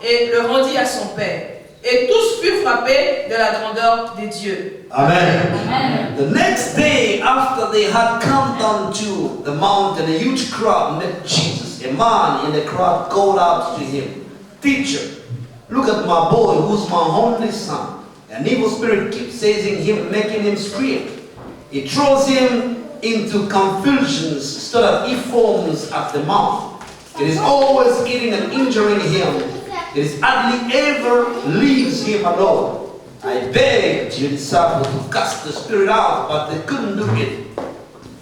et le rendit à son père. Et tous furent frappés de la grandeur de Dieu. Amen. Amen. The next day, after they had come down to the mountain, a huge crowd met Jesus. A man in the crowd called out to him, "Teacher, look at my boy, who's my only son. An evil spirit keeps seizing him, making him scream. It throws him into convulsions so that he foams at the mouth. It is always eating and injuring him. It is hardly ever leaves him alone. I begged your disciples to cast the spirit out, but they couldn't do it.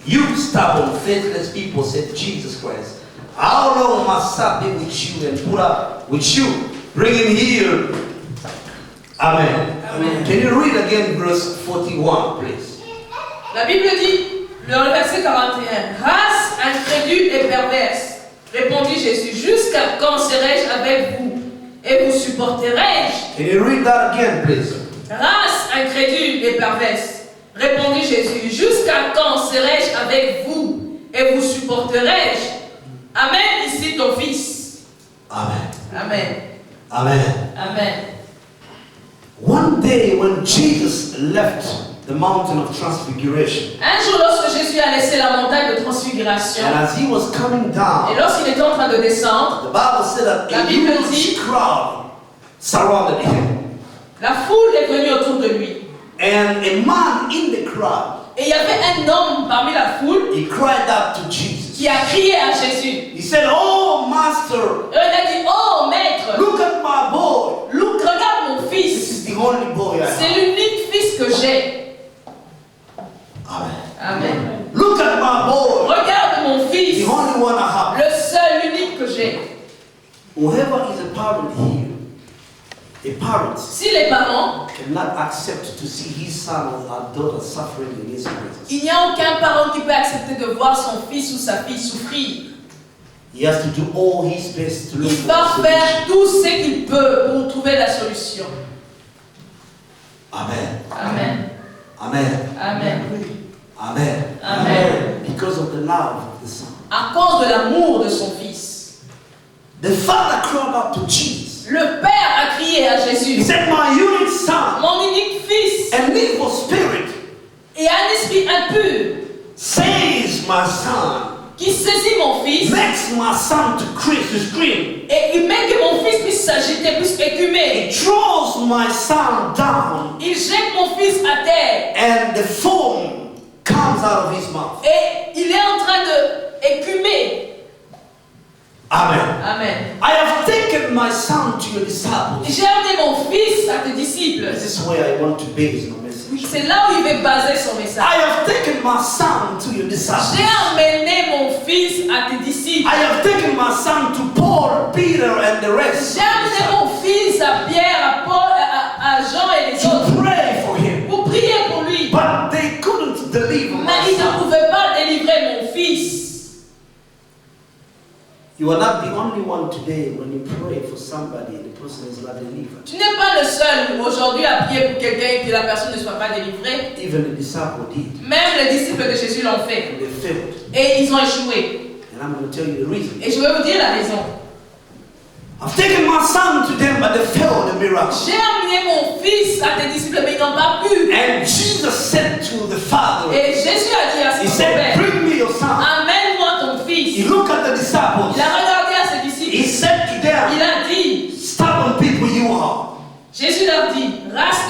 You stubborn, faithless people," said Jesus Christ. "How long must I be with you and put up with you? Bring him here." Amen. Amen. Can you read again verse 41, please? La Bible dit, dans le verset 41, « Race incrédule et perverse, répondit Jésus, jusqu'à quand serai-je avec vous et vous supporterai-je? Can you read that again, please? Race incrédule et perverse, répondit Jésus, jusqu'à quand serai-je avec vous et vous supporterai-je? Amen, ici ton fils. Amen. Amen. Amen. Amen. One day when Jesus left the mountain of transfiguration, Un jour, lorsque Jésus a laissé la montagne de transfiguration, and as he was coming et down, lorsqu'il était en train de descendre, the Bible said that La a Bible huge dit- crowd surrounded him. la foule est venue autour de lui. And a man in the crowd, Et il y avait un homme parmi la foule he cried out to Jesus. qui a crié à Jésus. He said, "Oh, Master, Et il a dit, oh maître, look at my boy. look, regarde mon This fils. is the only boy I C'est have." l'unique fils que j'ai. Amen. Amen. Look at my boy. Regarde mon fils. The only one I have. Le seul, l'unique que j'ai. Whoever is a parent here, a parent Si les parents, cannot accept to see his son or her daughter suffering in his presence. il n'y a aucun parent qui peut accepter de voir son fils ou sa fille souffrir. He has to do all his best to look Il for va a solution. faire tout ce qu'il peut pour trouver la solution. Amen. Amen. Amen. Amen. Amen. Amen. Because of the love of the son. À cause de l'amour de son fils. The father cried out to Jesus. Le père a crié à He Jésus. said, "My unique son, Mon unique fils. an evil spirit Et un esprit impur says my son, qui saisit mon fils makes my son to scream. et il met que mon fils puisse s'agiter, puisse écumer. It throws my son down, Il jette mon fils à terre and the foam comes out of his mouth." et il est en train de écumer. Amen. Amen. I have taken my son to your disciples. J'ai amené mon fils à tes disciples. This is where I want to base my message. C'est là où il veut baser son message. I have taken my son to your disciples. J'ai amené mon fils à tes disciples. I have taken my son to Paul, Peter, and the rest J'ai amené mon fils à Pierre, à Paul, à Jean et les to autres pray for him. pour prier pour lui. But they couldn't deliver my Mais ils ne son. pouvaient pas délivrer mon fils. You are not the only one today when you pray for somebody, the person is not delivered. Tu n'es pas le seul aujourd'hui à prier pour quelqu'un et que la personne ne soit pas délivrée. Even the disciple did. Même les disciples de Jésus l'ont fait. And they failed. Et ils ont échoué. And I'm going to tell you the reason. Et je vais vous dire la raison. I've taken my son to them, but they failed the miracle. J'ai amené mon fils à tes disciples, mais ils n'ont pas pu. And Jesus said to the father, Et Jésus a dit à he son said, père, "Bring me your son." amène-moi ton fils. He looked at the disciples. Il a regardé à ses He disciples. said to Il them, a dit, "Stubborn people you are. Jésus leur dit, race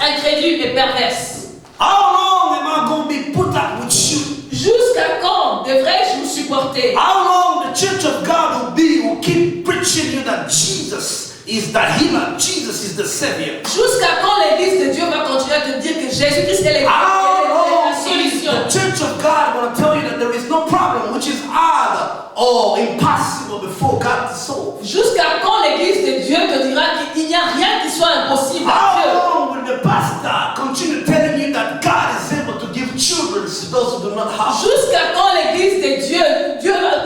incrédule et perverse. How long am I going to be put up with you? Jusqu'à quand devrais-je vous supporter? How long the church of God will keep preaching you that Jesus is the healer, Jesus is the Savior? Jusqu'à quand l'église de Dieu va continuer à te dire que Jésus-Christ est How long la is solution? the church of God going to tell you that there is no problem which is hard or impossible before God to solve? Jusqu'à quand l'église de Dieu te dira qu'il n'y a rien qui soit impossible à How Dieu? long will the pastor continue telling you that God is able to give children to those who do not have? Jusqu'à quand l'église de Dieu,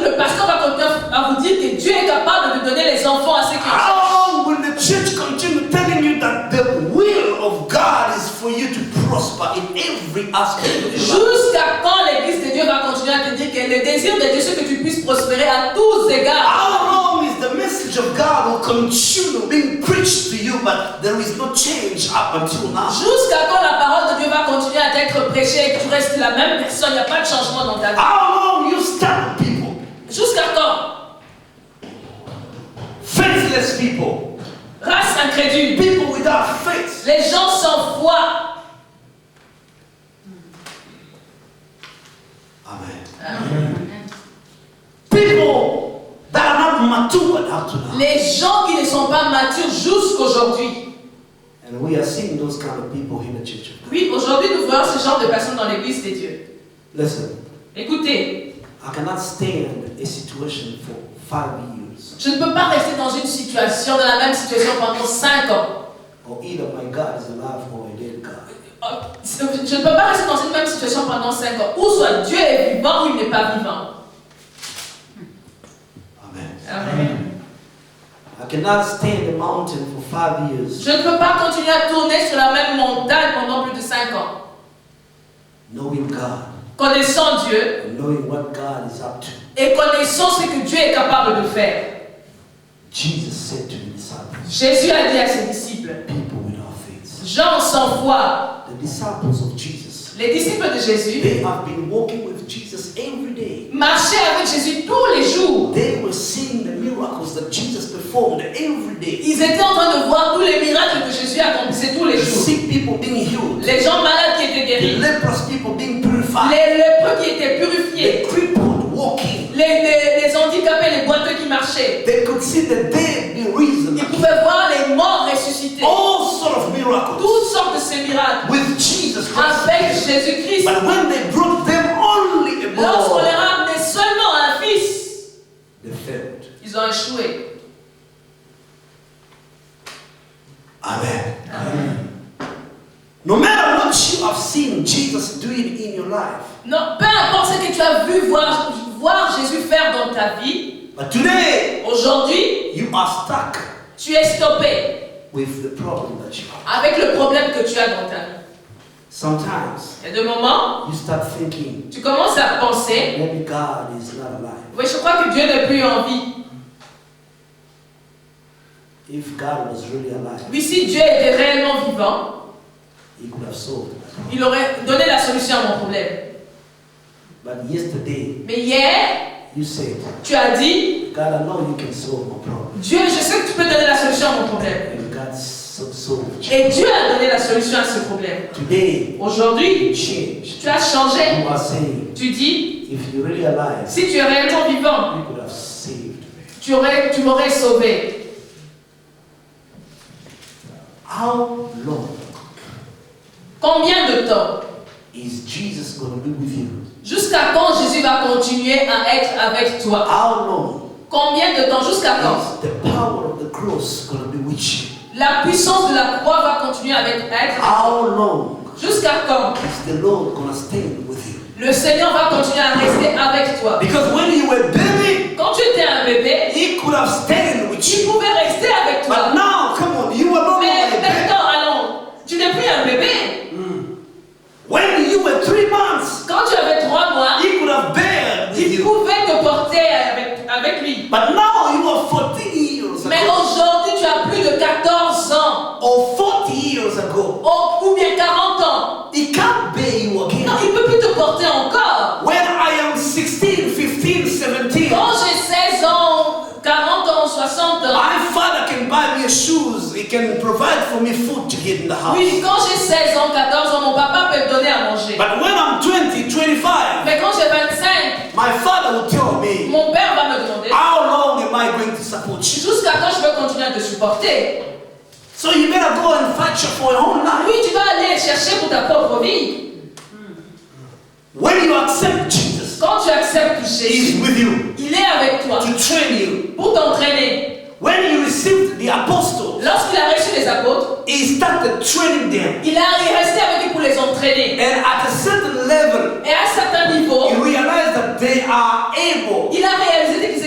le pasteur va continuer à vous dire que Dieu est capable de donner les enfants à ceux qui en cherchent? How long will the church continue telling you that the will of God is for you to prosper in every aspect of your life? Jusqu'à quand l'église de Dieu va continuer à te dire que le désir de Dieu c'est que tu puisses prospérer à tous égards? How continue being preached to you, but there is no change up until now. Jusqu'à quand la parole de Dieu va continuer à t'être prêchée et que tu restes la même personne, il n'y a pas de changement dans ta vie. How long you stand with people? Jusqu'à quand? Faithless people. Race incrédule. People without faith. Les gens sans foi. Amen. People that are not matured up to now. Les gens qui ne sont pas matures jusqu'aujourd'hui. And we are seeing those kind of people in the church of God. Oui, aujourd'hui nous voyons ce genre de personnes dans l'église de Dieu. Listen, Écoutez, I cannot stand a situation for 5 years. je ne peux pas rester dans une situation, dans la même situation pendant 5 ans. Or either my God is alive or a dead God. Je ne peux pas rester dans une même situation pendant 5 ans. Ou soit Dieu est vivant ou il n'est pas vivant. Amen. Amen. I cannot stay in the mountain for 5 years. Je ne peux pas continuer à tourner sur la même montagne pendant plus de 5 ans. Knowing God Connaissant Dieu and knowing what God is up to. et connaissant ce que Dieu est capable de faire. Jesus said to the disciples, Jésus a dit à ses disciples, people without faith. gens sans foi, The disciples of Jesus, les disciples de Jésus, they have been walking with Jesus every day. marchaient avec Jésus tous les jours. They were seeing the miracles that Jesus performed every day. Ils étaient en train de voir tous les miracles que Jésus accomplissait tous les The jours. sick people being healed. Les gens malades qui étaient The guéris, leprous people being purified. les lépreux qui étaient purifiés, The crippled walking. les handicapés, les boiteux qui marchaient. They could see the dead be risen. Ils pouvaient voir les morts ressuscités. All sorts of miracles Toutes sortes de ces miracles with Jesus Christ. avec Jésus-Christ. But when they brought them only a Lorsqu'on boy, leur a amené seulement un fils, they failed. ils ont échoué. Amen. No matter what you have seen Jesus doing in your life, Non, peu importe ce que tu as vu voir Jésus faire dans ta vie, but today aujourd'hui, you are stuck tu es stoppé with the problem that you have. avec le problème que tu as dans ta vie. Sometimes Il y a des moments, you start thinking, tu commences à penser, maybe God is not alive. oui, je crois que Dieu n'est plus en vie. If God was really alive, Oui, si Dieu était réellement vivant, He could have solved it. il aurait donné la solution à mon problème. But yesterday, Mais hier, you said, tu as dit, God, I know you can solve my problem. Dieu, je sais que tu peux donner la solution à mon problème. And God solved it. Et Dieu a donné la solution à ce problème. Today, Aujourd'hui, you changed. tu as changé. You are saying, Tu dis, if you're really alive, si tu es réellement vivant, you could have saved me. tu m'aurais sauvé. How long Combien de temps? is Jesus going to be with you? Jusqu'à quand Jésus va continuer à être avec toi? How long Combien de temps? Jusqu'à quand? is the power of the cross going to be with you? La puissance de la croix va continuer à être avec toi. How long Jusqu'à quand? is the Lord going to stand with you? Le Seigneur va continuer à rester avec toi. Because when you were a baby, Quand tu étais un bébé, He could have stayed with il you. pouvait rester avec But toi. now, come on, you are no longer Mais a baby. maintenant, allons, tu n'es plus un bébé. When you were 3 months, Quand tu avais 3 mois, He could have bared with il you. pouvait te porter avec lui. But now you are 14 years Mais ago, aujourd'hui, tu as plus de 14 ans. or 40 years ago. Ou bien 40 ans. He can't bear you again. Non, il ne peut plus te porter encore. When I am 16, 15, 17, Quand j'ai 16 ans, 40 ans, 60 ans. my father can buy me shoes. He can provide for me food to eat in the house. Oui, quand j'ai 16 ans, 14 ans, mon papa peut me donner à manger. But when I'm 20, 25, Mais quand j'ai 25, my father will tell me, mon père va me demander how long am I going to support you? jusqu'à quand je peux continuer à te supporter. So you better go and fight for your own life. Oui, tu vas aller chercher pour ta propre vie. When you accept Jesus, Quand tu acceptes He is Jésus, with you il est avec toi to train you. pour t'entraîner. When you received the apostles, Lorsqu'il a reçu les apôtres, He started training them. il est resté avec eux pour les entraîner. And at a certain level, Et à un certain niveau, He realized that they are able. il a réalisé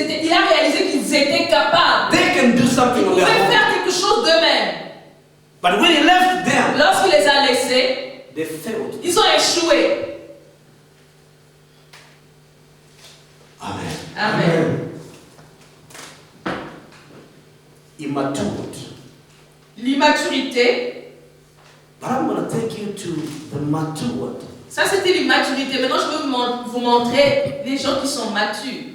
qu'ils étaient capables. They can do Ils something on pouvaient their own. faire quelque chose d'eux-mêmes. But when He left them, Lorsqu'il les a laissés, they failed. ils ont échoué. Amen. Amen. immaturity. L'immaturité. But I'm going to take you to the matured. Ça, c'était l'immaturité. Maintenant, je veux vous montrer les gens qui sont matures.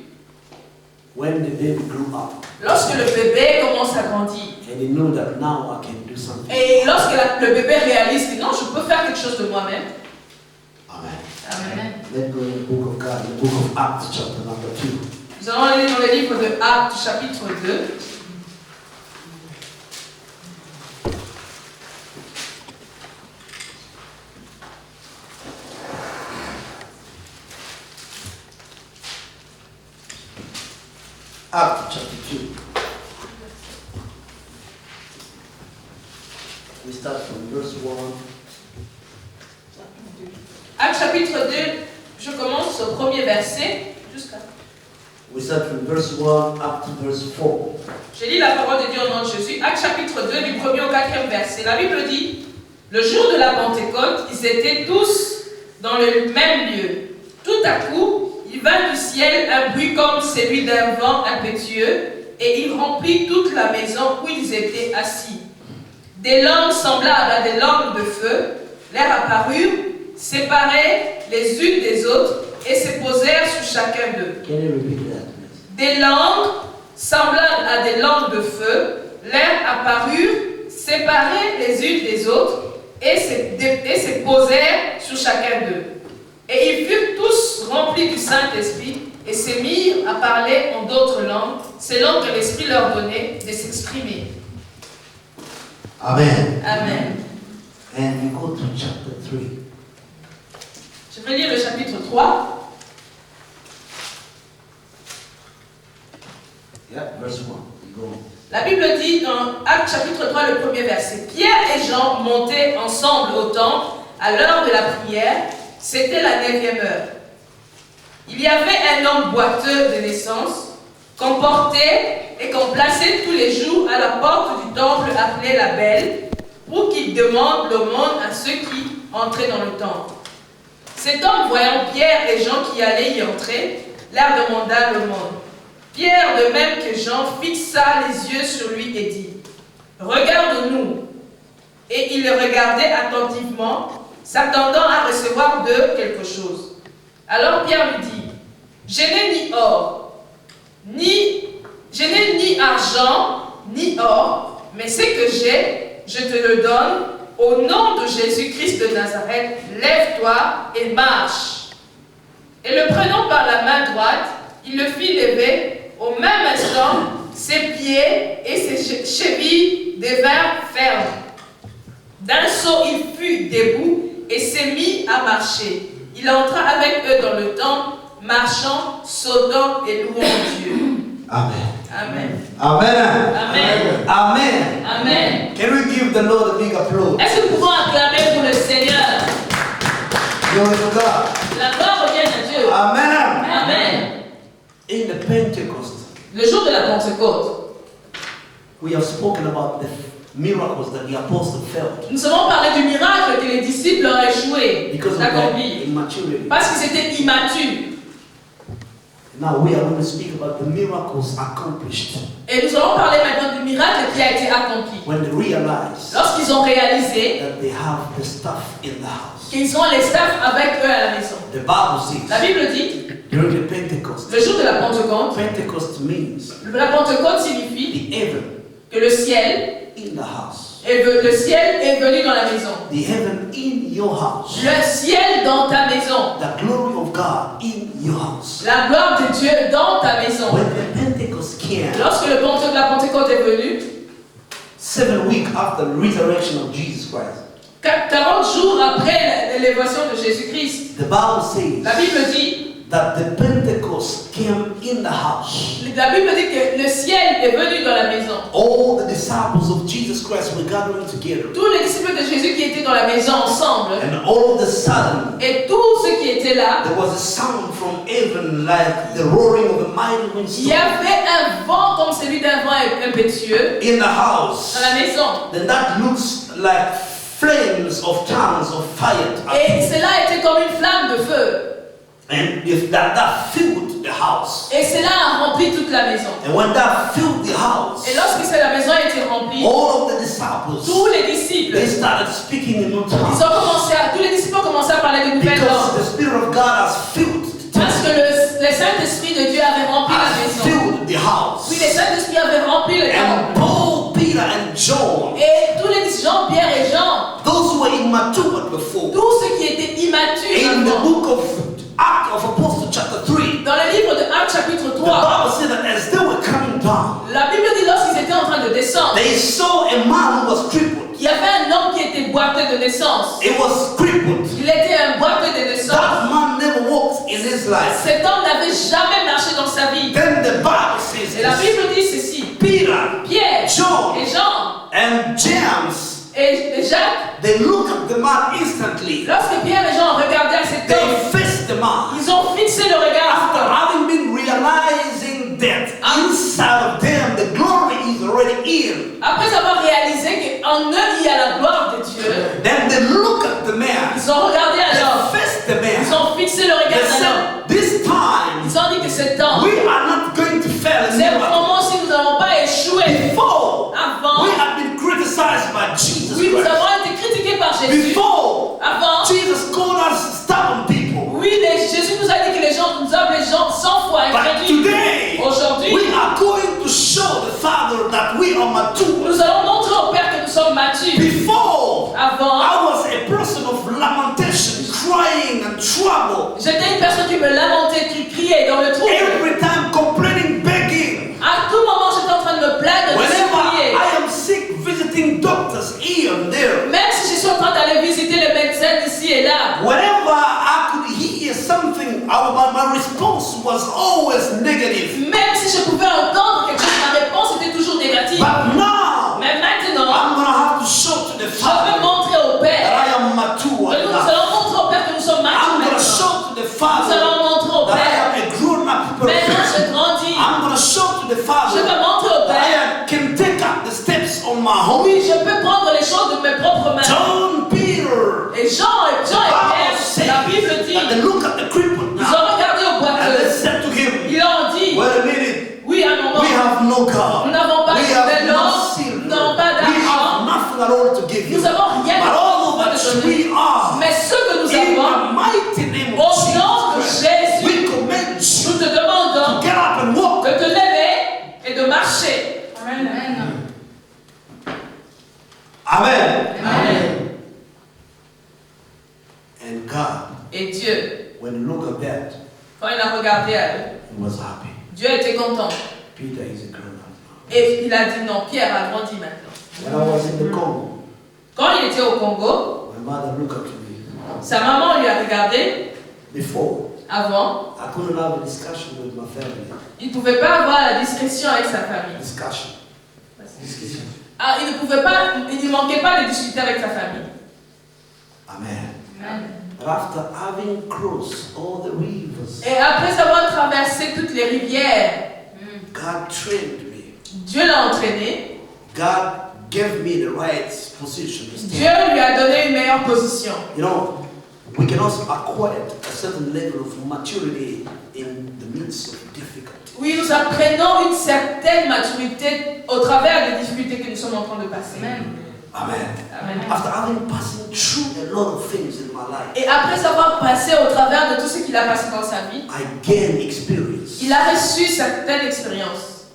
When the baby grew up. Lorsque le bébé commence à grandir. And he knew that now I can do something. Et lorsque le bébé réalise que non, je peux faire quelque chose de moi-même. Amen. Amen. Let's go in the book of God, the book of Acts, chapter number 2. Nous allons aller dans le livre de Actes, chapitre 2. Acts chapter 2. We start from verse 1. Actes chapitre 2, je commence au premier verset jusqu'à... We start from verse 1 up to verse 4. Je lis la parole de Dieu au nom de Jésus. Actes chapitre 2, du 1er au 4e verset. La Bible dit, le jour de la Pentecôte, ils étaient tous dans le même lieu. Tout à coup, il vint du ciel un bruit comme celui d'un vent impétueux, et il remplit toute la maison où ils étaient assis. Des langues semblables à des langues de feu leur apparurent, séparées les unes des autres, et se posèrent sur chacun d'eux. Can you repeat that? Des langues semblables à des langues de feu leur apparurent, séparées les unes des autres, et se posèrent sur chacun d'eux. Et ils furent tous remplis du Saint-Esprit et se mirent à parler en d'autres langues, selon que l'Esprit leur donnait de s'exprimer. Amen. Amen. And we go to chapter 3. Je vais lire le chapitre 3. Yeah, verse 1. We go. La Bible dit dans Actes chapitre 3, le premier verset, Pierre et Jean montaient ensemble au temple à l'heure de la prière. C'était la 9e heure. Il y avait un homme boiteux de naissance, qu'on portait et qu'on plaçait tous les jours à la porte du temple appelé la Belle, pour qu'il demande l'aumône à ceux qui entraient dans le temple. Cet homme, voyant Pierre et Jean qui allaient y entrer, leur demanda l'aumône. Pierre, de même que Jean, fixa les yeux sur lui et dit, « Regarde-nous. » Et il le regardait attentivement, s'attendant à recevoir d'eux quelque chose. Alors Pierre lui dit, je n'ai ni or, je n'ai ni argent, ni or, mais ce que j'ai, je te le donne, au nom de Jésus-Christ de Nazareth, lève-toi et marche. Et le prenant par la main droite, il le fit lever, au même instant, ses pieds et ses chevilles devinrent fermes. D'un saut, il fut debout et s'est mis à marcher. Il entra avec eux dans le temple, marchant, sautant et louant Dieu. Amen. Amen. Amen. Amen. Amen. Amen. Can we give the Lord a big applause? Est-ce que nous pouvons acclamer pour le Seigneur? Glory to God. La gloire revient à Dieu. Amen. Amen. In the Pentecost, Le jour de la Pentecôte, we have spoken about the miracles that the apostles felt nous avons parlé du miracle que les disciples ont échoué because of their d'accomplir. immaturity. Parce qu'ils étaient immatures. Now we are going to speak about the miracles accomplished Et nous allons parler maintenant du miracle qui a été accompli. when they realized Lorsqu'ils ont réalisé that they have the stuff in the house. qu'ils ont les staffs avec eux à la maison. The Bible La says Bible dit, during the Pentecost, le jour de la Pentecôte, Pentecost means la Pentecôte signifie the heaven que le ciel in the house, est venu dans la maison. the heaven in your house, Le ciel dans ta maison. the glory of God in your house. La gloire de Dieu dans ta maison. When the Pentecost came, Lorsque la Pentecôte est venue, 7 weeks after the resurrection of Jesus Christ, 40 jours après l'élévation de Jésus-Christ, the Bible says la Bible dit, that the Pentecost came in the house. la Bible dit que le ciel est venu dans la maison. All the disciples of Jesus Christ were gathering together. Tous les disciples de Jésus qui étaient dans la maison ensemble, And all of a sudden, et tous ceux qui étaient là, there was a sound from heaven like the roaring of a mighty il y windstorm avait un vent comme celui d'un vent impétueux in the house. dans la maison. Then that looks like flames of tongues of fire. Et cela était comme une flamme de feu. And if that filled the house. Et cela a rempli toute la maison. And when that filled the house, Et lorsque la maison a été remplie, all of the disciples, tous les disciples, they started speaking in new tongues. tous les disciples ont commencé à parler de nouvelles Because langues. the Spirit of God has filled the Parce que temple, le Saint-Esprit de Dieu avait rempli la has maison. filled the house. Oui, le Saint-Esprit avait rempli le And temple. Paul, Peter, and John, Et tous les Jean, Pierre et Jean, those who were immature before, tous ceux qui étaient immatures in the avant, book of Acts of Apostles chapter 3, dans le livre de Actes chapitre the 3, Bible said that as they were coming down, la Bible dit lorsqu'ils étaient en train de descendre, they saw a man who was crippled. il y avait un homme qui était boiteux de naissance. He was crippled. Il était un boiteux de naissance. That man never walked in his life. Cet homme n'avait jamais marché dans sa vie. Then the Bible says Et la this, Bible dit ceci. Peter Pierre John et Jean and James, et Jacques, they looked at the man instantly. lorsque Pierre et Jean regardaient cet They homme, faced the man. ils ont fixé le regard. After having been realizing that inside of them the glory is already in, Après avoir réalisé qu'en eux il y a la gloire de Dieu, then they look at the man. ils ont regardé à l'homme. They faced the Ils man. ont fixé le regard They à l'homme. said, this time Ils ont dit que cet homme, we are not going to fail c'est anymore. le moment si nous n'avons pas échoué. Before Avant, we have been criticized by Jesus oui, nous Christ. avons été critiqués par Jésus. Before Avant, Jesus called us stubborn people. oui, Jésus nous a dit que les gens nous appellent les gens 100 fois But incrédules. today Aujourd'hui, we are going to show the Father that we are mature. nous allons montrer au Père que nous sommes matures. Before Avant, I was a person of lamentation, crying and trouble. j'étais une personne qui me lamentait, qui criait dans le trouble. Every time complaining, begging. À tout moment, j'étais en train de me plaindre, de Whenever supplier. I am sick, visiting doctors here and there. Même si je suis en train d'aller visiter les médecins ici et là. Whenever I could hear something, my response was always negative. Même si je pouvais entendre quelque chose, ma réponse était toujours négative. But now, Mais maintenant, I'm going to have to show to the je Father veux montrer au that Père. I am mature Que nous enough. allons montrer au Père que nous sommes matures I'm going to maintenant. show to the Nous Father allons montrer au that I Père. am a grown-up Maintenant, person. je grandis. I'm going to show to the Je Father veux montrer au that Père. I can take up the steps on my own. Oui, je peux prendre les choses de mes propres mains. John Peter, Et Jean et the Bible Pierre, la Bible says dit, that they look at the crippled ils now ont regardé au and they boiteux. said to him, Ils ont dit, wait a minute, oui, à un moment, we have no God. nous n'avons pas We de have no l'or, silver. nous n'avons pas We have d'argent, nothing at all to give you. nous n'avons rien But de all pour that te we donner. are, Mais ce que nous in avons, the mighty name au of nom de Jesus Christ, we Jésus, command nous you te demandons to get up and walk. de te lever et de marcher. Amen. Amen. Amen. And God, Et Dieu, when you look at that, quand il a regardé à eux, he was happy. Dieu était content. Peter is a grown up now. Et il a dit non, Pierre a grandi maintenant. When I was in the Congo, Quand il était au Congo, my mother looked at me. sa maman lui a regardé. Before, Avant, I couldn't have a discussion with my family. il ne pouvait pas avoir la discrétion avec sa famille. Discussion. Discussion. Ah, il ne pouvait pas, il ne manquait pas de discuter avec sa famille. Amen. Amen. But after having crossed all the rivers, Et après avoir traversé toutes les rivières, God trained me. Dieu l'a entraîné. God gave me the right position to Dieu stand. lui a donné une meilleure position. You know, we can also acquire a certain level of maturity in the midst of difficulty. Oui, nous apprenons une certaine maturité au travers des difficultés que nous sommes en train de passer. Amen. Amen. After having passing through a lot of things in my life, Et après avoir passé au travers de tout ce qu'il a passé dans sa vie, I gained experience il a reçu certaines expériences.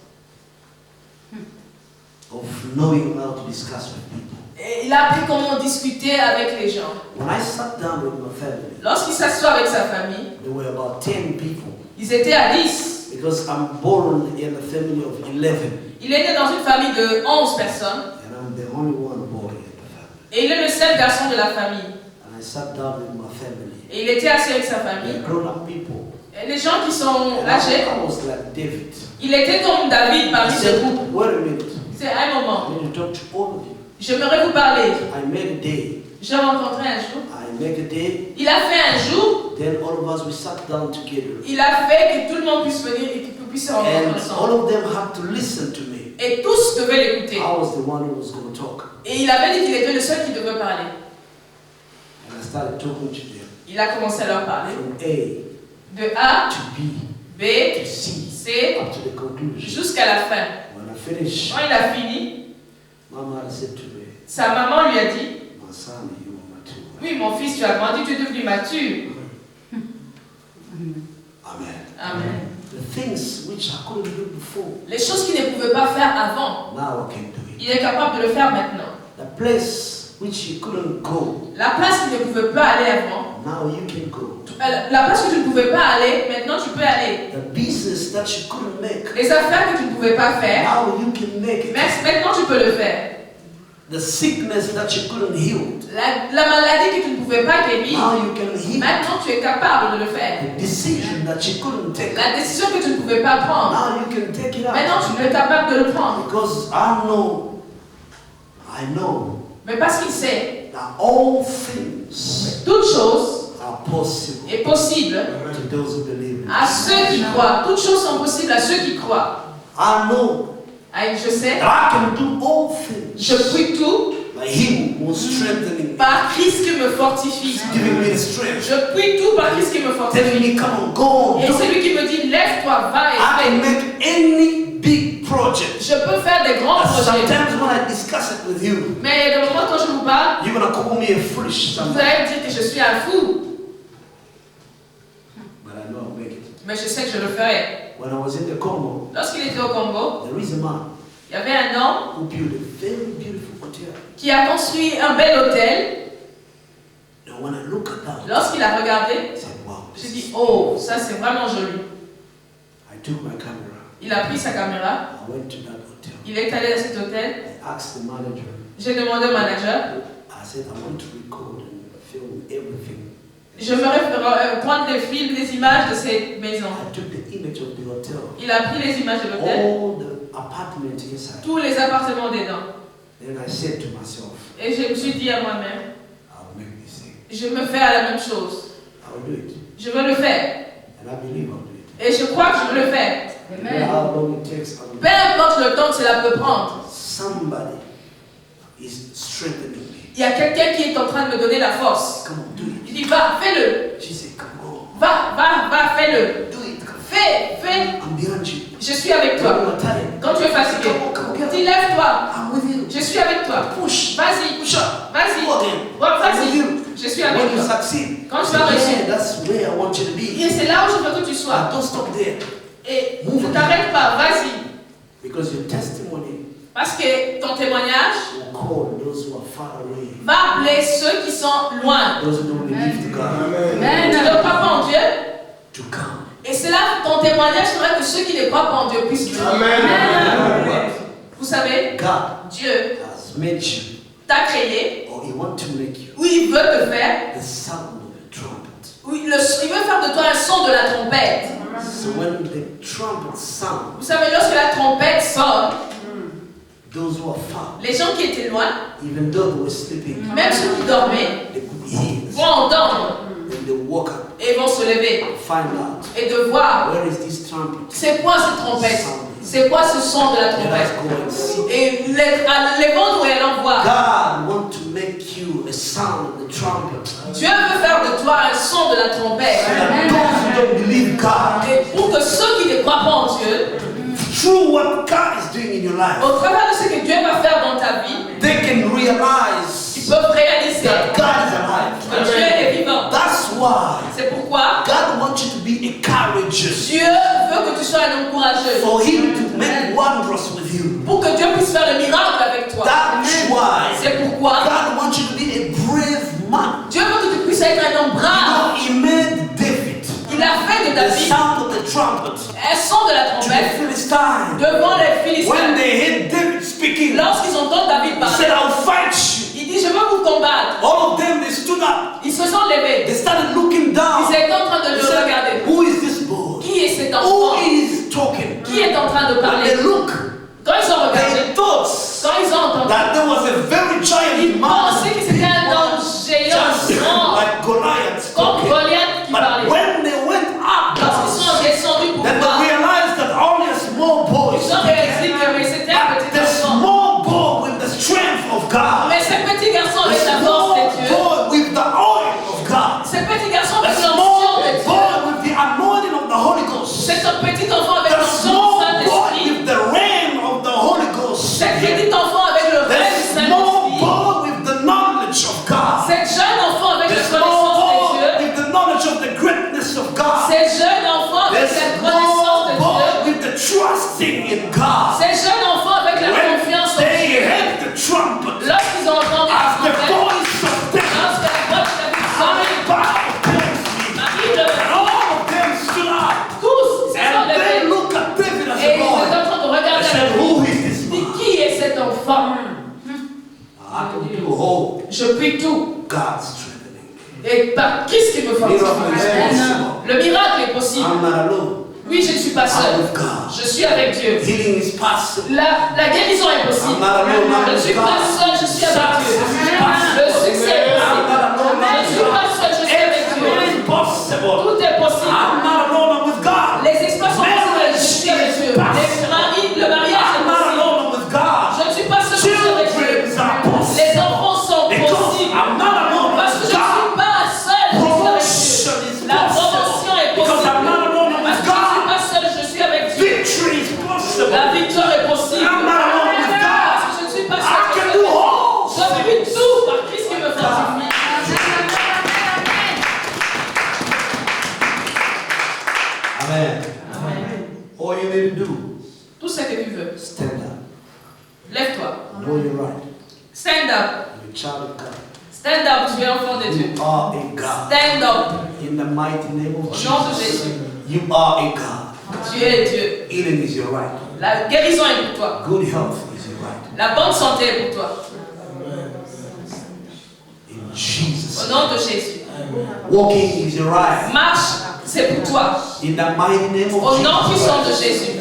of knowing how to discuss with people. Et il a appris comment discuter avec les gens. When I sat down with my family, Lorsqu'il s'assoit avec sa famille, there were about 10 people. ils étaient à 10. Because I'm born in a family of 11. Il est né dans une famille de 11 personnes. And I'm the only one boy in the family. Et il est le seul garçon de la famille. And I sat down with my family. Et il était assis avec sa famille. They're grown-up people. Et les gens qui sont And âgés, I was like David. il était comme David I parmi ce said, groupe. wait a minute. C'est un moment. I need to talk to all of you. J'aimerais vous parler. I made a day. J'ai rencontré un jour. I make a day. Il a fait un jour. Then all of us, we sat down together. Il a fait que tout le monde puisse venir et qu'on puisse se rencontrer And all ensemble. of them had to listen to me. Et tous devaient l'écouter. I was the one who was going to talk. Et il avait dit qu'il était le seul qui devait parler. And I started talking to them. Il a commencé à leur parler. From A De A to B. B, C, up to the conclusion. jusqu'à la fin. When I finish, Quand il a fini, Mama said to me, sa maman lui a dit, my son, you are mature. oui mon fils, tu as grandi, tu es devenu mature. Amen. Amen. The things which I couldn't do before, Les choses qu'il ne pouvait pas faire avant, now I can do it. il est capable de le faire maintenant. The place which you couldn't go, La place qu'il ne pouvait pas aller avant, now you can go. la place où tu ne pouvais pas aller, maintenant tu peux aller. The business that you couldn't make, Les affaires que tu ne pouvais pas faire, now you can make it. maintenant tu peux le faire. The sickness that you couldn't heal, La maladie que tu ne pouvais pas guérir, now you can heal. maintenant tu es capable de le faire. The decision that you couldn't take, La décision que tu ne pouvais pas prendre, now you can take it maintenant out. tu es capable de le prendre. Because I know Mais parce qu'il sait, that all things toute chose are possible est possible to those who believe. à ceux qui croient. Toutes choses sont possibles à ceux qui croient. I know Je sais, that I can do all things je puis tout by Him who strengthening me, par Christ qui me fortifie. giving me the strength, Je puis tout par Christ qui me telling fortifie. me, come on, go on, Et do c'est it. lui qui me dit, lève-toi, va et I can fais. make any big project. Je peux faire des grands And projets. sometimes when I discuss it with you, Mais il y a des moments quand je vous parle, you're gonna call me a foolish vous somebody. allez me dire que je suis un fou. But I know I'll make it. Mais je sais que je le ferai. When I was in the Congo, Lorsqu'il était au Congo, there is a man il y avait un homme who built a very beautiful hotel. qui a construit un bel hôtel. And when I look at that, Lorsqu'il a regardé, I said, wow. j'ai dit, oh, ça c'est vraiment joli. I took my camera. Il a pris sa caméra, I went to that hotel. il est allé dans cet hôtel. I asked the manager. J'ai demandé au manager, I said, I want to record and film everything. j'aimerais prendre des films, des images de cette maison. I took the image of the hotel, Il a pris les images de l'hôtel, all the apartments inside. tous les appartements dedans. Then I said to myself, Et je me suis dit à moi-même, I'll make this thing. je me fais à la même chose. I'll do it. Je veux le faire. And I believe I'll do it. Et je crois que je veux le faire. No matter how long it takes, I will do Peu it. importe le temps que cela peut prendre. Somebody is strengthening me. Il y a quelqu'un qui est en train de me donner la force. Come on, do it. Il dit, va, fais-le. She said, come on, Va, fais-le. do it. Fais. I'm behind you. Je suis avec When toi. you're tired, Quand tu es fatigué, come on, get dis, up. lève-toi. I'm with you. Je suis avec toi. Push. Vas-y. Push up. Vas-y. Go again. Ouais, I'm with vas-y. you. Je suis When avec you toi. succeed, Quand tu say, vas réussir. yeah, that's where I want you to be. Et c'est là où je veux que tu sois. Don't stop there. Et ne t'arrête pas. Vas-y. Because your testimony Parce que ton témoignage will call those who are far away, va appeler ceux qui sont loin. those who don't believe to God, Tu ne crois pas en Dieu. to come. Et c'est là ton témoignage serait que ceux qui ne croient pas en Dieu puissent venir. Amen. Vous savez, God Dieu has made you, t'a créé, or He wants to make you, où il veut te faire, the sound of a trumpet. où il veut faire de toi un son de la trompette. So when the trumpet sounds, Vous savez, lorsque la trompette sonne, those who are far, les gens qui étaient loin, even though they were sleeping, même ceux qui dormaient, they could hear the vont sound. entendre Then they woke up, et vont se lever find out et de voir where is this trumpet. c'est quoi cette trompette, c'est quoi ce son de la Let us trompette. go and see. Et les vendre et aller voir. God wants to make you a sound of the trumpet. Dieu veut faire de toi un son de la trompette. And those who don't believe God, Et pour que ceux qui ne croient pas en Dieu, through what God is doing in your life, au travers de ce que Dieu va faire dans ta vie, they can ils realize peuvent réaliser that God is alive. que Dieu est vivant. That's why C'est pourquoi God wants you to be encouraged, Dieu veut que tu sois un homme courageux. for Him to make wonders with you. Pour que Dieu puisse faire le miracle avec toi. That's why C'est pourquoi God wants you to be a brave man. Dieu veut que tu puisses être un homme brave. He made David Il a fait de the David sound of the trumpet un son de la to the trompette Philistines. devant les When Philistins. they heard David speaking, Lorsqu'ils entendent David he parler, said, I'll fight you. il dit, je veux vous combattre. All of them, they stood up. Ils se sont levés. They started looking down. Ils étaient en train de They le said, regarder. who is this boy? Qui est cet Who enfant? is talking? Qui est en train de When parler? they look, Quand ils ont regardé, they thought quand ils ont entendu, that there was a very giant ils man, pensaient que c'était un homme géant, just grand, like Goliath comme talking. Goliath qui But parlait. when they went up, Lorsqu'ils sont descendus pour then voir, they realized that only a small boy ils ont speaking. réalisé Je puis tout. God strengthening me. Et par Christ qui me fortifie. Miracle is possible. Le miracle est possible. I'm not alone. Oui, je ne suis pas I'm seul. with God. Je suis avec Dieu. Healing is possible. La guérison est possible. I'm not alone. I'm Je ne with suis pas God. seul, je suis avec Dieu. Success Le is possible. succès est I'm not possible. alone. I'm Je ne with suis pas God. seul, je suis avec Dieu. Everything is possible. Tout est possible. I'm not alone. I'm with God. Les exploits sont possibles, je suis avec Dieu. Le mariage est I'm not possible. alone. I'm with God. Je ne suis pas seul, je suis avec Dieu. Children are possible. Les enfants sont Because possibles. I'm not alone. I'm Parce que with je ne God. suis pas seul, je suis avec Promotion Dieu. is La possible. promotion est Because I'm not possible. alone. I'm Parce with que je ne suis God. pas seul, je suis avec Dieu. Victory is possible. La victoire est possible. I'm not alone with God. Parce que je ne suis pas I seul. can do all. Je puis tout par Christ qui me fortifie. Amen. All you need to do, Tout ce que tu veux. stand up. Lève-toi. Know you're right. Stand up. You're a child of God. Stand up, tu es enfant de Dieu. You are a God. Stand up. In the mighty name of Au nom de Jesus. Jésus. You are a God. Tu es Dieu. Healing is your right. La guérison est pour toi. Good health is your right. La bonne santé est pour toi. In Jesus. Au nom de Jésus. Walking is your right. Marche, c'est pour toi. In the mighty name of Au nom puissant de Jesus. Jésus.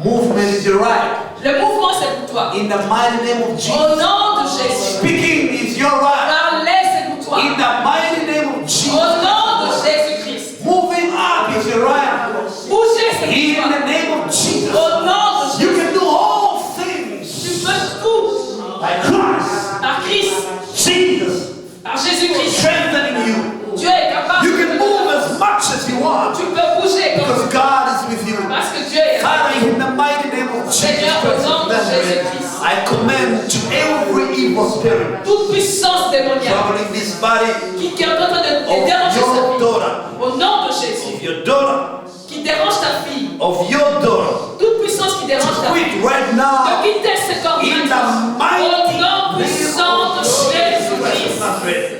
Movement is your right. Le mouvement, c'est pour toi. In the mighty name of Au Jesus. nom de Jésus. Speaking is your right. Parler, c'est pour toi. In the mighty name of Au Jesus. nom de Jésus-Christ. Moving up is your right. Bouger, c'est In pour toi. the name of Jesus. Au nom de You Jésus. can do all Tu things peux tout. by Christ. Par Christ. Jesus Par Jésus-Christ. strengthening you. Dieu est capable. You can move as much as you want Tu peux bouger comme because God is with you. parce que Dieu est Father, avec in the mighty name of Jesus Seigneur, au Christ nom of de Nazareth, Jésus-Christ. I command to every evil spirit toute puissance démoniaque troubling this body qui est en train de of déranger your sa vie. daughter, Au nom de Jésus. of your daughter, Qui dérange ta fille. of your daughter, Toute puissance qui dérange ta fille. quit right De now quitter ce corps in the maintenant. Au mighty nom name puissant de of Jesus Christ of Jésus-Christ. Nazareth.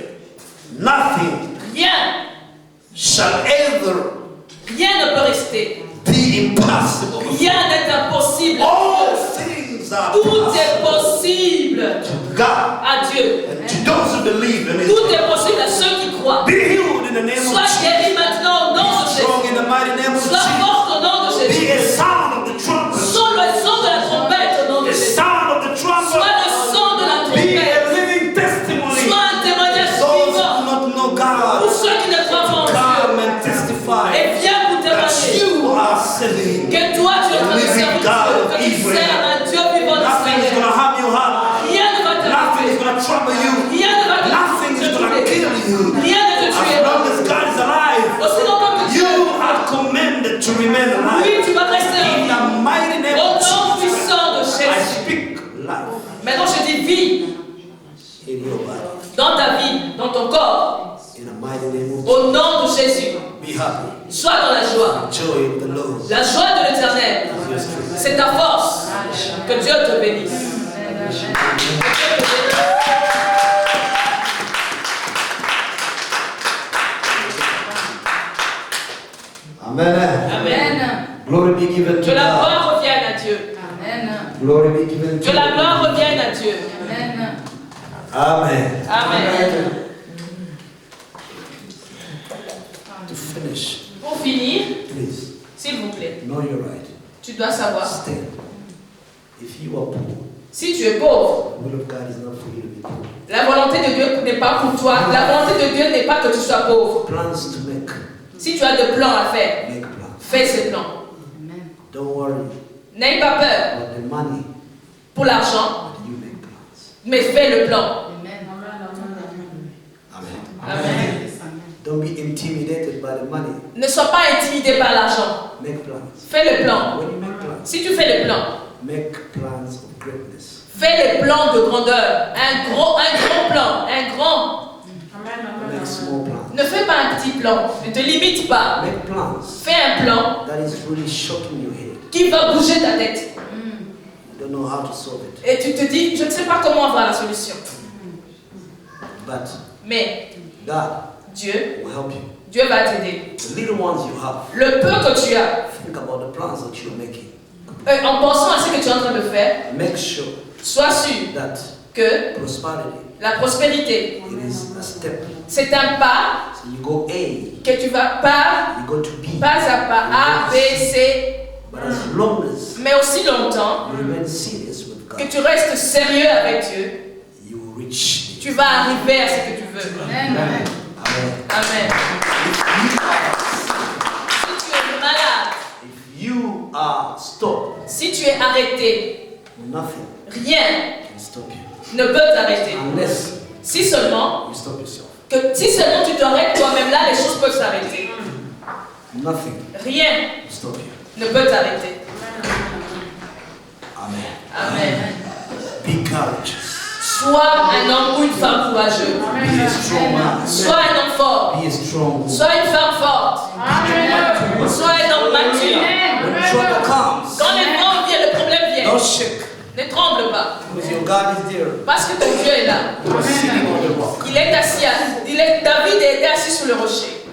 Nothing Rien. shall ever Rien ne peut rester. be impossible. Rien n'est impossible. All things are Tout possible est possible to God à Dieu. and to those who believe in Tout it. est possible à ceux qui croient. Be healed in the name of Sois Jesus. guéri maintenant au nom de Strong Jésus. in the mighty name of Sois Jesus. forte au nom de Be Jésus. a sound of the trumpet. Sois le son de la trompette au nom de The Jésus. sound of the Sois trumpet. le son de la Be trompette. a living testimony. Sois un témoignage Those who vivant do not know pour God, ceux qui ne croient pas en Dieu. come and testify Et viens pour that témoigner you are serving. que toi tu es en train de servir Dieu, que tu sers un Dieu vivant Nothing is going d'Israël. to harm your heart. Rien ne va Nothing is t'arriver. going to trouble you. Rien ne va Nothing is going to kill you. Rien ne te As tuera. long as God is alive, Aussi longtemps que Dieu you are commanded to remain alive. oui, tu vas rester en In vie. the mighty name Au of nom Jesus, puissant de I Jésus. speak life Maintenant, je dis vie in your body. dans ta vie, dans ton corps. In the mighty name of Au nom de Jésus. be happy. Sois dans la joie. Joy of the Lord. La joie de l'Éternel, Your strength. c'est ta force. Que Dieu te bénisse. Que Dieu te bénisse. Amen. Amen. Glory be given to Que la God. gloire revienne à Dieu. Glory be given to Que la God. gloire revienne à Dieu. Amen. Amen. To finish, Pour finir, please s'il vous plaît, know your right. tu dois savoir, Stand. If you are poor, si tu es pauvre, the will of God is not for you to be poor. la volonté de Dieu n'est pas pour toi. La volonté de Dieu n'est pas que tu sois pauvre. Plans to make, Si tu as des plans à faire, make plans. fais ces plans. Don't worry N'aie pas peur about the money, pour l'argent, but you make plans. mais fais le plan. Amen. Amen. Don't be intimidated by the money. Ne sois pas intimidé par l'argent. Make plans. Fais le plan. When you make plans, Si tu fais le plan, make plans of greatness. fais les plans de grandeur. Un grand plan. Un grand. Make small plans. Ne fais pas un petit plan. Ne te limite pas. Make plans Fais un plan that is really shocking your head. qui va bouger ta tête. You don't know how to solve it. Et tu te dis, je ne sais pas comment avoir la solution. But Mais God Dieu, will help you. Dieu va t'aider. The little ones you have, Le peu que tu as, think about the plans that you're making. en pensant à ce que tu es en train de faire, Make sure sois sûr that que prosperity, la prospérité, it is a step. c'est un pas So you go A, que tu vas pas you go to B. à pas, A, B, C, But as long as mais aussi longtemps you remain serious with que God, tu restes sérieux avec Dieu, you will reach. tu vas arriver à ce que tu veux. Amen. Amen. Amen. Si tu es malade, If you are stopped, si tu es arrêté, nothing rien can stop you. ne peut t'arrêter. Unless Si seulement, you stop yourself. si seulement tu t'arrêtes toi-même, là les choses peuvent s'arrêter. Nothing Rien will stop you. ne peut t'arrêter. Amen. Amen. Be courageous. Sois un homme ou une femme courageux. Be a strong man. Sois un homme fort. Be a strong woman. Sois une femme forte. Sois un homme mature. When trouble comes, Quand les problèmes viennent, le problème vient. don't shake. Ne tremble pas. Because your God is there. Parce que ton Dieu est là. You are sitting on the rock. David était assis sur le rocher.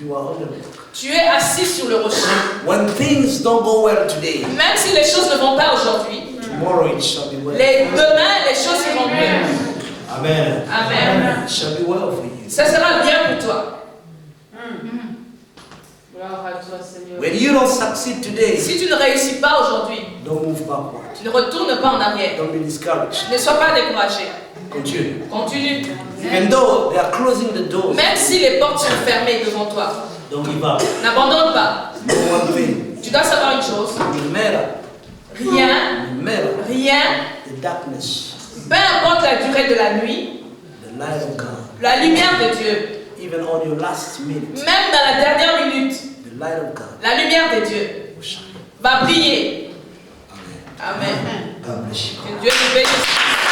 You are on the rock. Tu es assis sur le rocher. When things don't go well today, Même si les choses ne vont pas aujourd'hui, tomorrow it shall be well. demain les choses iront mieux. Amen. Amen. It shall be well for you. Ça sera bien pour toi. Gloire à toi, Seigneur. When you don't succeed today, Si tu ne réussis pas aujourd'hui, don't move backward. ne retourne pas en arrière. Don't be discouraged. Ne sois pas découragé. Continue. Continue. Even though they are closing the doors, Même si les portes sont fermées devant toi, don't give up. n'abandonne pas. No one thing. Tu dois savoir une chose. No matter, Rien, no matter rien, the darkness, peu importe la durée de la nuit, the light of God, la lumière de Dieu, even on your last minute, même dans la dernière minute, the light of God la lumière de Dieu will shine. va briller. Amen. Amen. God bless you. Que Dieu te bénisse.